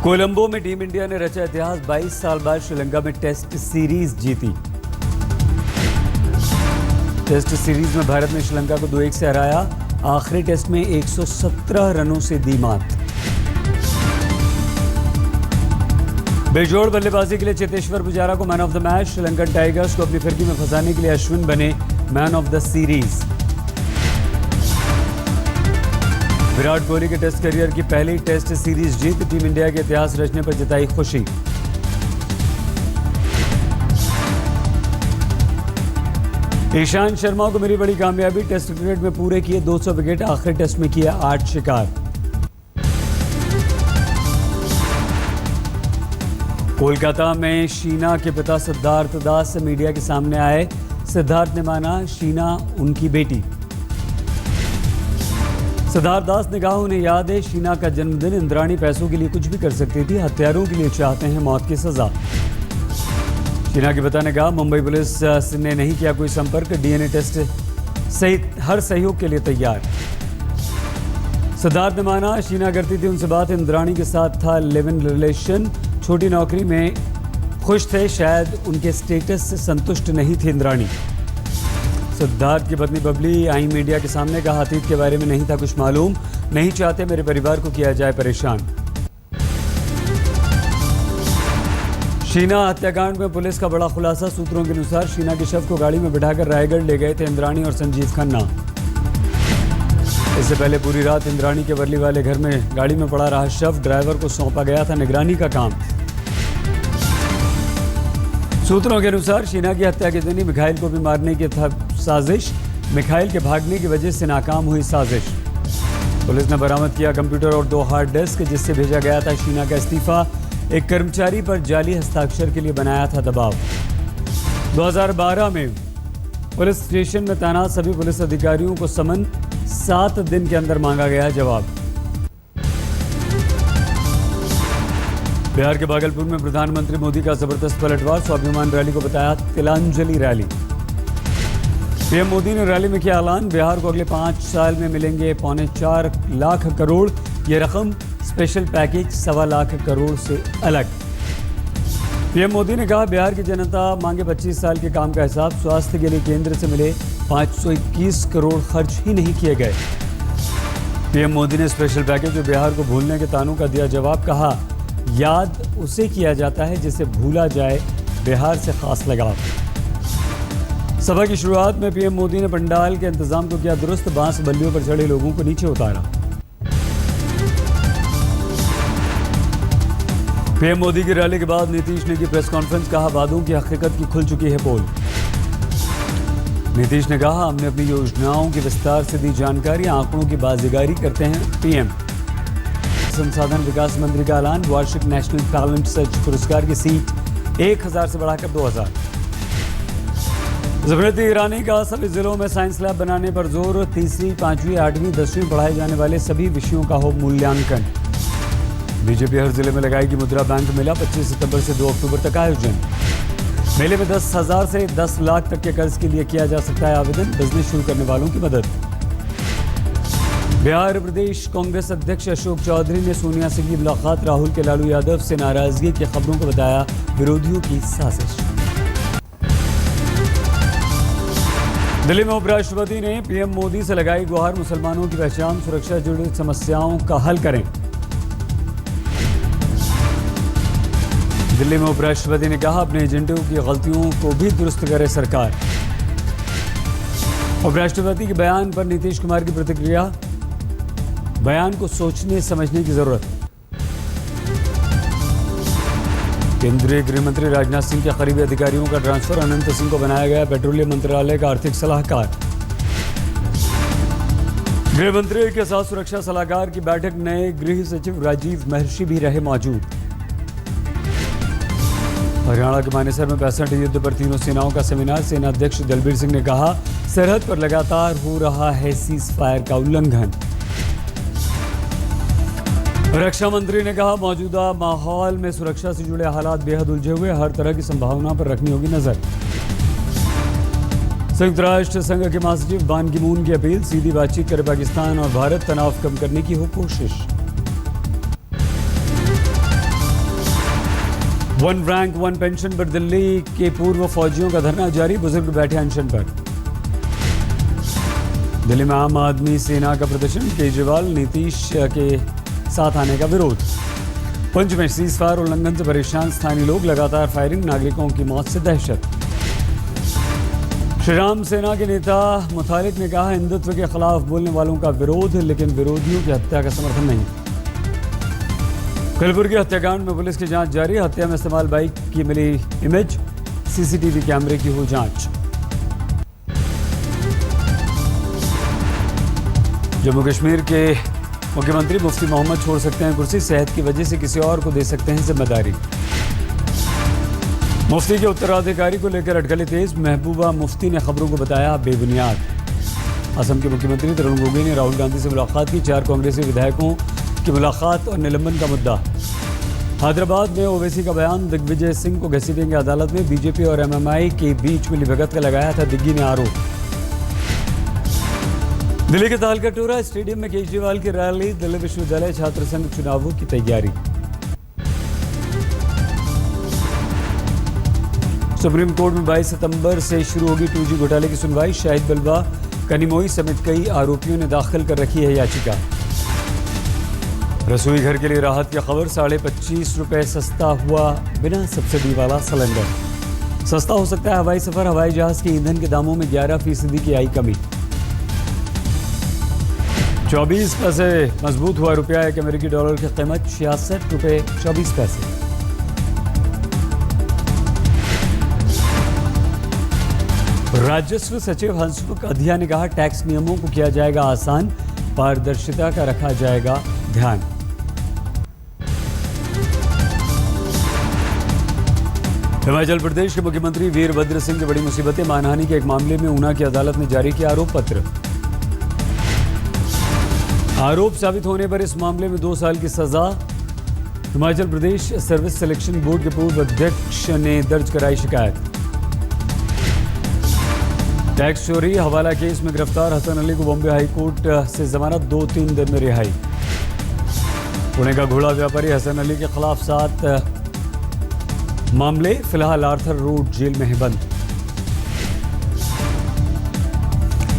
कोलंबो में team India ने रचा इतिहास, 22 साल बाद श्रीलंका में टेस्ट सीरीज जीती। टेस्ट सीरीज में भारत ने श्रीलंका को 2-1 से हराया। आखिरी टेस्ट में 117 रनों से दी मात। बेजोड़ बल्लेबाजी के लिए चेतेश्वर पुजारा को man of the match. Sri Lankan tigers को अपनी फिरकी में फंसाने के लिए अश्विन बने man of the series. Virat Kohli के टेस्ट करियर की पहली टेस्ट सीरीज जीत, टीम इंडिया के इतिहास रचने पर जताई खुशी। ईशांत शर्मा को मिली बड़ी कामयाबी, टेस्ट क्रिकेट में पूरे किए 200 विकेट, आखिरी टेस्ट में किया 8 शिकार। कोलकाता में शीना के पिता सिद्धार्थ दास मीडिया के सामने आए। सिद्धार्थ ने माना शीना उनकी बेटी। सिद्धार्थ दास ने कहा, उन्हें याद है शीना का जन्मदिन। इंद्राणी पैसों के लिए कुछ भी कर सकती थी, हत्यारों के लिए चाहते हैं मौत की सजा। शीना के पिता ने कहा, मुंबई पुलिस ने नहीं किया कोई संपर्क, डीएनए टेस्ट सहित हर सहयोग के लिए तैयार। सिद्धार्थ ने माना, शीना करती थी उनसे बात, इंद्राणी के साथ था लिव इन रिलेशन, छोटी नौकरी में खुश थे, शायद उनके स्टेटस से संतुष्ट नहीं थी इंद्राणी। सिद्धार्थ की पत्नी बबली आई मीडिया के सामने, कहा, अतीत के बारे में नहीं था कुछ मालूम, नहीं चाहते मेरे परिवार को किया जाए परेशान। शीना हत्याकांड में पुलिस का बड़ा खुलासा, सूत्रों के अनुसार शीना के शव को गाड़ी में बिठाकर रायगढ़ ले गए थे इंद्राणी और संजीव खन्ना। इससे पहले पूरी रात इंद्राणी के वर्ली वाले घर में गाड़ी में पड़ा रहा शव, ड्राइवर को सौंपा गया था निगरानी का काम। सूत्रों के अनुसार शीना की हत्या के दिन ही मिखाइल को भी मारने की साजिश, मिखाइल के भागने की वजह से नाकाम हुई साजिश। पुलिस ने बरामद किया कंप्यूटर और 2 हार्ड डिस्क, जिससे भेजा गया था शीना का इस्तीफा। एक कर्मचारी पर जाली हस्ताक्षर के लिए बनाया था दबाव। 2012 में पुलिस स्टेशन में तैनात सभी पुलिस अधिकारियों को समन, 7 दिन के अंदर मांगा गया जवाब। बिहार के भागलपुर में प्रधानमंत्री मोदी का जबरदस्त पलटवार, स्वाभिमान रैली को बताया तिलांजलि रैली। पीएम मोदी ने रैली में किया ऐलान, बिहार को अगले 5 साल में मिलेंगे 4.25 लाख करोड़। ये रकम स्पेशल पैकेज 1.25 लाख करोड़ से अलग। पीएम मोदी ने कहा, बिहार की जनता मांगे 25 साल के काम का हिसाब, स्वास्थ्य के लिए केंद्र से मिले 521 करोड़ खर्च ही नहीं किए गए। पीएम मोदी ने स्पेशल पैकेज और बिहार को भूलने के तानों का दिया जवाब, कहा, याद उसे किया जाता है जिसे भूला जाए, बिहार से खास लगाव। सभा की शुरुआत में पीएम मोदी ने पंडाल के इंतजाम को किया दुरुस्त, बांस बल्लियों पर चढ़े लोगों को नीचे उतारा। पीएम मोदी की रैली के बाद नीतीश ने की प्रेस कॉन्फ्रेंस, कहा, वादों की हकीकत की खुल चुकी है पोल। नीतीश ने कहा, हमने अपनी योजनाओं की विस्तार से दी जानकारी, आंकड़ों की बाजीगारी करते हैं पीएम। संसाधन विकास मंत्री का ऐलान, वार्षिक नेशनल टैलेंट सर्च पुरस्कार की सीट 1000 से बढ़ाकर 2000। स्मृति ईरानी का सभी जिलों में साइंस लैब बनाने पर जोर, 3वीं, 5वीं, 8वीं, 10वीं पढ़ाए जाने वाले सभी विषयों का हो मूल्यांकन। बीजेपी हर जिले में लगाएगी मुद्रा बैंक मेला, 25 सितंबर से 2 अक्टूबर तक आयोजन। मेले में 10,000 से 10 लाख तक के कर्ज के लिए किया जा सकता है आवेदन, बिजनेस शुरू करने वालों की मदद। बिहार प्रदेश कांग्रेस अध्यक्ष अशोक चौधरी ने सोनिया से की मुलाकात, राहुल के लालू यादव से नाराजगी की खबरों को बताया विरोधियों की साजिश। दिल्ली में उपराष्ट्रपति ने पीएम मोदी से लगाई गुहार, मुसलमानों की पहचान, सुरक्षा से जुड़ी समस्याओं का हल करें। दिल्ली में उपराष्ट्रपति ने कहा, अपने एजेंडों की गलतियों को भी दुरुस्त करे सरकार। उपराष्ट्रपति के बयान पर नीतीश कुमार की प्रतिक्रिया, बयान को सोचने समझने की जरूरत। केंद्रीय गृह मंत्री राजनाथ सिंह के करीबी अधिकारियों का ट्रांसफर, अनंत सिंह को बनाया गया पेट्रोलियम मंत्रालय का आर्थिक सलाहकार। गृह मंत्री के साथ सुरक्षा सलाहकार की बैठक, नए गृह सचिव राजीव महर्षि भी रहे मौजूद। हरियाणा के मानेसर में 65 युद्ध पर तीनों सेनाओं का सेमिनार, सेना अध्यक्ष दलबीर सिंह ने कहा, सरहद पर लगातार हो रहा है सीज फायर का उल्लंघन। रक्षा मंत्री ने कहा, मौजूदा माहौल में सुरक्षा से जुड़े हालात बेहद उलझे हुए, हर तरह की संभावना पर रखनी होगी नजर। संयुक्त राष्ट्र संघ के महासचिव बान की मून की अपील, सीधी बातचीत करे पाकिस्तान और भारत, तनाव कम करने की हो कोशिश। वन रैंक वन पेंशन पर दिल्ली के पूर्व फौजियों का धरना जारी, बुजुर्ग बैठे अनशन पर। दिल्ली में आम आदमी सेना का प्रदर्शन, केजरीवाल नीतीश के साथ आने का विरोध। पुंछ में सीजफायर उल्लंघन से परेशान स्थानीय लोग, लगातार फायरिंग, नागरिकों की मौत से दहशत। श्रीराम सेना के नेता मुतालिक ने कहा, हिंदुत्व के खिलाफ बोलने वालों का विरोध, लेकिन विरोधियों की हत्या का समर्थन नहीं। कलबुर्गी हत्याकांड में पुलिस की जांच जारी, हत्या में इस्तेमाल बाइक की मिली इमेज, सीसीटीवी कैमरे की हो जांच। जम्मू कश्मीर के मुख्यमंत्री मुफ्ती मोहम्मद छोड़ सकते हैं कुर्सी, सेहत की वजह से किसी और को दे सकते हैं जिम्मेदारी। मुफ्ती के उत्तराधिकारी को लेकर अटकलें तेज, महबूबा मुफ्ती ने खबरों को बताया बेबुनियाद। असम के मुख्यमंत्री तरुण गोगोई ने राहुल गांधी से मुलाकात की, 4 कांग्रेसी विधायकों की मुलाकात और निलंबन का मुद्दा। हैदराबाद में ओवैसी का बयान, दिग्विजय सिंह को घसीटेंगे अदालत में, बीजेपी और एमएमआई के बीच मिलीभगत का लगाया था दिग्गी ने आरोप। दिल्ली के तालकटोरा स्टेडियम में केजरीवाल की रैली, दिल्ली विश्वविद्यालय छात्र संघ चुनावों की तैयारी। सुप्रीम कोर्ट में 22 सितंबर से शुरू होगी 2G घोटाले की सुनवाई, शाहिद बिलवा, कनिमोई समेत कई आरोपियों ने दाखिल कर रखी है याचिका। रसोई घर के लिए राहत की खबर, 25.5 रुपए सस्ता हुआ बिना सब्सिडी वाला सिलेंडर। सस्ता हो सकता है हवाई सफर, हवाई जहाज के ईंधन के दामों में 11% की आई कमी। 24 पैसे मजबूत हुआ रुपया, एक अमेरिकी डॉलर की कीमत 66 रुपए 24 पैसे। राजस्व सचिव हंसमुख अधिया ने कहा, टैक्स नियमों को किया जाएगा आसान, पारदर्शिता का रखा जाएगा ध्यान। हिमाचल प्रदेश के मुख्यमंत्री वीरभद्र सिंह की बड़ी मुसीबतें, मानहानि के एक मामले में ऊना की अदालत ने जारी किया आरोप पत्र। आरोप साबित होने पर इस मामले में 2 साल की सजा। Himachal Pradesh service selection board के पूर्व अध्यक्ष ने दर्ज कराई शिकायत। टैक्स चोरी हवाला केस में गिरफ्तार हसन अली को बॉम्बे हाई कोर्ट से जमानत, 2-3 दिन में रिहाई। पुणे का घोड़ा व्यापारी हसन अली के खिलाफ 7 मामले, फिलहाल आर्थर रोड जेल में है बंद।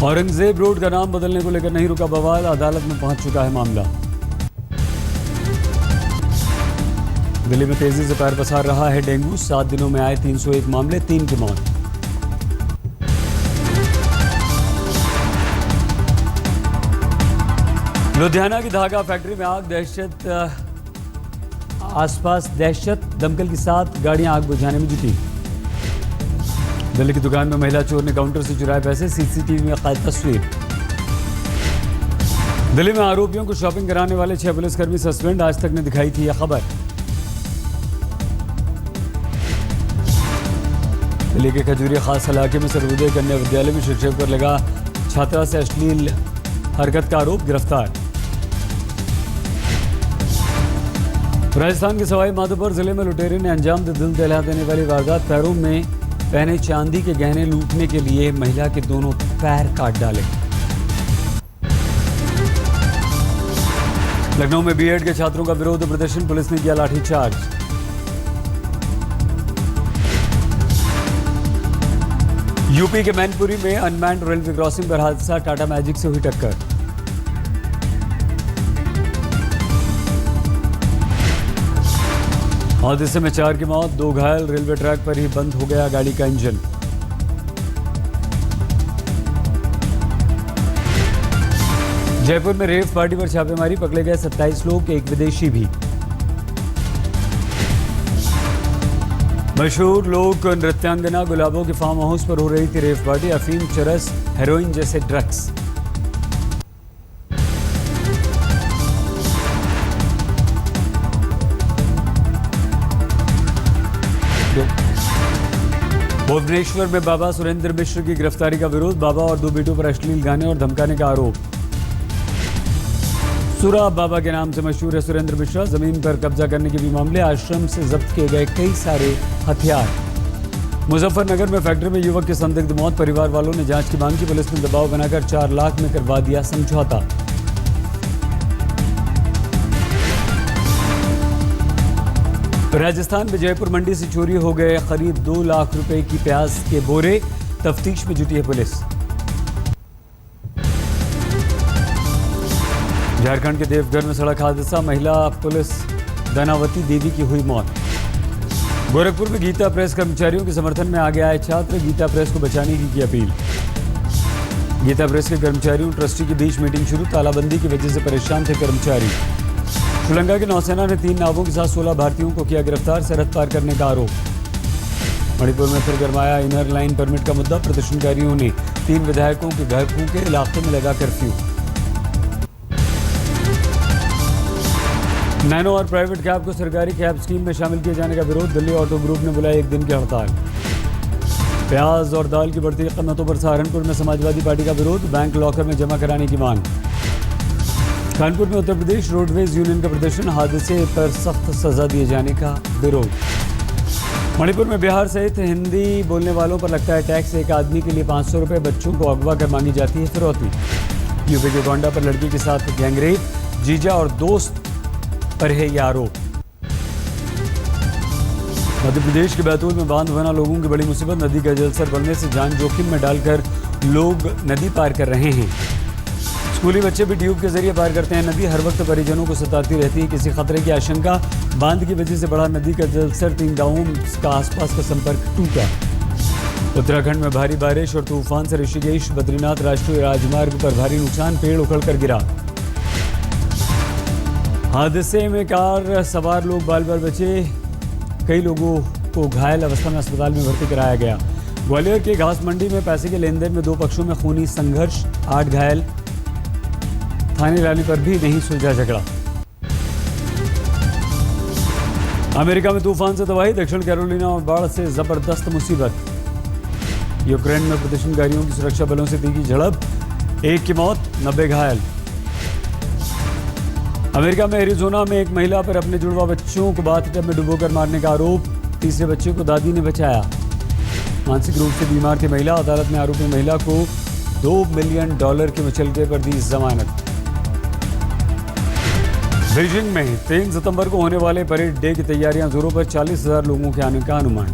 औरंगजेब रोड का नाम बदलने को लेकर नहीं रुका बवाल, अदालत में पहुंच चुका है मामला। दिल्ली में तेजी से पैर पसार रहा है डेंगू, 7 दिनों में आए 301 मामले, 3 की मौत। लुधियाना की धागा फैक्ट्री में आग, दहशत, आसपास दहशत, दमकल की 7 गाड़ियां आग बुझाने में जुटी। दिल्ली की दुकान में महिला चोर ने काउंटर से चुराए पैसे, सीसीटीवी में कैद तस्वीर। दिल्ली में आरोपियों को शॉपिंग कराने वाले 6 पुलिसकर्मी सस्पेंड, आज तक ने दिखाई थी यह खबर। दिल्ली के खजूरिया खास इलाके में सर्वोदय कन्या विद्यालय में शिक्षक पर लगा छात्रा से अश्लील हरकत का आरोप, गिरफ्तार। राजस्थान के सवाई माधोपुर जिले में लुटेरे ने अंजाम दिल दहला देने वाली वारदात, पैरों में पहने चांदी के गहने लूटने के लिए महिला के दोनों पैर काट डाले। लखनऊ में बीएड के छात्रों का विरोध प्रदर्शन, पुलिस ने किया लाठीचार्ज। यूपी के मैनपुरी में अनमैन्ड रेलवे क्रॉसिंग पर हादसा, टाटा मैजिक से हुई टक्कर। हादसे में 4 की मौत, 2 घायल, रेलवे ट्रैक पर ही बंद हो गया गाड़ी का इंजन। जयपुर में रेव पार्टी पर छापेमारी, पकड़े गए 27 लोग, एक विदेशी भी। मशहूर लोक नृत्यांगना गुलाबों के फार्म हाउस पर हो रही थी रेव पार्टी, अफीम, चरस, हेरोइन जैसे ड्रग्स। भुवनेश्वर में बाबा सुरेंद्र मिश्र की गिरफ्तारी का विरोध, बाबा और 2 बेटों पर अश्लील गाने और धमकाने का आरोप। सुरा बाबा के नाम से मशहूर है सुरेंद्र मिश्रा, जमीन पर कब्जा करने के भी मामले, आश्रम से जब्त किए गए कई सारे हथियार। मुजफ्फरनगर में फैक्ट्री में युवक की संदिग्ध मौत, परिवार वालों ने जांच की मांग की, पुलिस ने दबाव बनाकर 4 लाख में करवा दिया समझौता। राजस्थान में जयपुर मंडी से चोरी हो गए करीब 2 लाख रुपए की प्याज के बोरे, तफ्तीश में जुटी है पुलिस। झारखंड के देवघर में सड़क हादसा, महिला पुलिस दानावती देवी की हुई मौत। गोरखपुर में गीता प्रेस कर्मचारियों के समर्थन में आगे आए छात्र, गीता प्रेस को बचाने की अपील। गीता प्रेस के कर्मचारियों ट्रस्टी के बीच मीटिंग शुरू, तालाबंदी की वजह से परेशान थे कर्मचारी। श्रीलंका की नौसेना ने 3 नावों के साथ 16 भारतीयों को किया गिरफ्तार, सरहद पार करने का आरोप। मणिपुर में फिर गरमाया इनर लाइन परमिट का मुद्दा, प्रदर्शनकारियों ने 3 विधायकों के घर फूंके, इलाके में लगा कर्फ्यू। नैनो और प्राइवेट कैब को सरकारी कैब स्कीम में शामिल किए जाने का विरोध, दिल्ली ऑटो ग्रुप ने बुलाई 1 दिन की हड़ताल। प्याज और दाल की बढ़ती कीमतों पर सहारनपुर में समाजवादी पार्टी का विरोध, बैंक लॉकर में जमा कराने की मांग। कानपुर में उत्तर प्रदेश रोडवेज यूनियन का प्रदर्शन, हादसे पर सख्त सजा दिए जाने का विरोध। मणिपुर में बिहार सहित हिंदी बोलने वालों पर लगता है टैक्स, एक आदमी के लिए 500 रुपये, बच्चों को अगवा कर मांगी जाती है फिरौती। यूपी के गोंडा पर लड़की के साथ गैंगरेप, जीजा और दोस्त पर है यह आरोप। मध्य प्रदेश के बैतूल में बांध बना लोगों की बड़ी मुसीबत, नदी का जलस्तर बढ़ने से जान जोखिम में डालकर लोग नदी पार कर रहे हैं। स्कूली बच्चे भी ट्यूब के जरिए पार करते हैं नदी, हर वक्त परिजनों को सताती रहती है किसी खतरे की आशंका। बांध की वजह से बढ़ा नदी का जलस्तर, 3 गांवों का आसपास का संपर्क टूटा। उत्तराखंड में भारी बारिश और तूफान से ऋषिकेश बद्रीनाथ राष्ट्रीय राजमार्ग पर भारी नुकसान, पेड़ उखड़कर गिरा। हादसे में कार सवार लोग बाल बाल बचे, कई लोगों को घायल अवस्था में अस्पताल में भर्ती कराया गया। ग्वालियर के घास मंडी में पैसे के लेन देन में 2 पक्षों में खूनी संघर्ष, 8 घायल, थाने लाने पर भी नहीं सुलझा झगड़ा। अमेरिका में तूफान से तबाही, दक्षिण कैरोलिना और बाढ़ से जबरदस्त मुसीबत। यूक्रेन में प्रदर्शनकारियों की सुरक्षा बलों से तीखी झड़प, 1 की मौत, 90 घायल। अमेरिका में एरिजोना में एक महिला पर अपने जुड़वा बच्चों को बाथटब में डुबोकर मारने का आरोप, तीसरे बच्चे को दादी ने बचाया। मानसिक रूप से बीमार थी महिला, अदालत ने आरोपी महिला को $2 मिलियन के मुचलके पर दी जमानत। बीजिंग में 3 सितंबर को होने वाले परेड डे की तैयारियां जोरों पर, 40,000 लोगों के आने का अनुमान।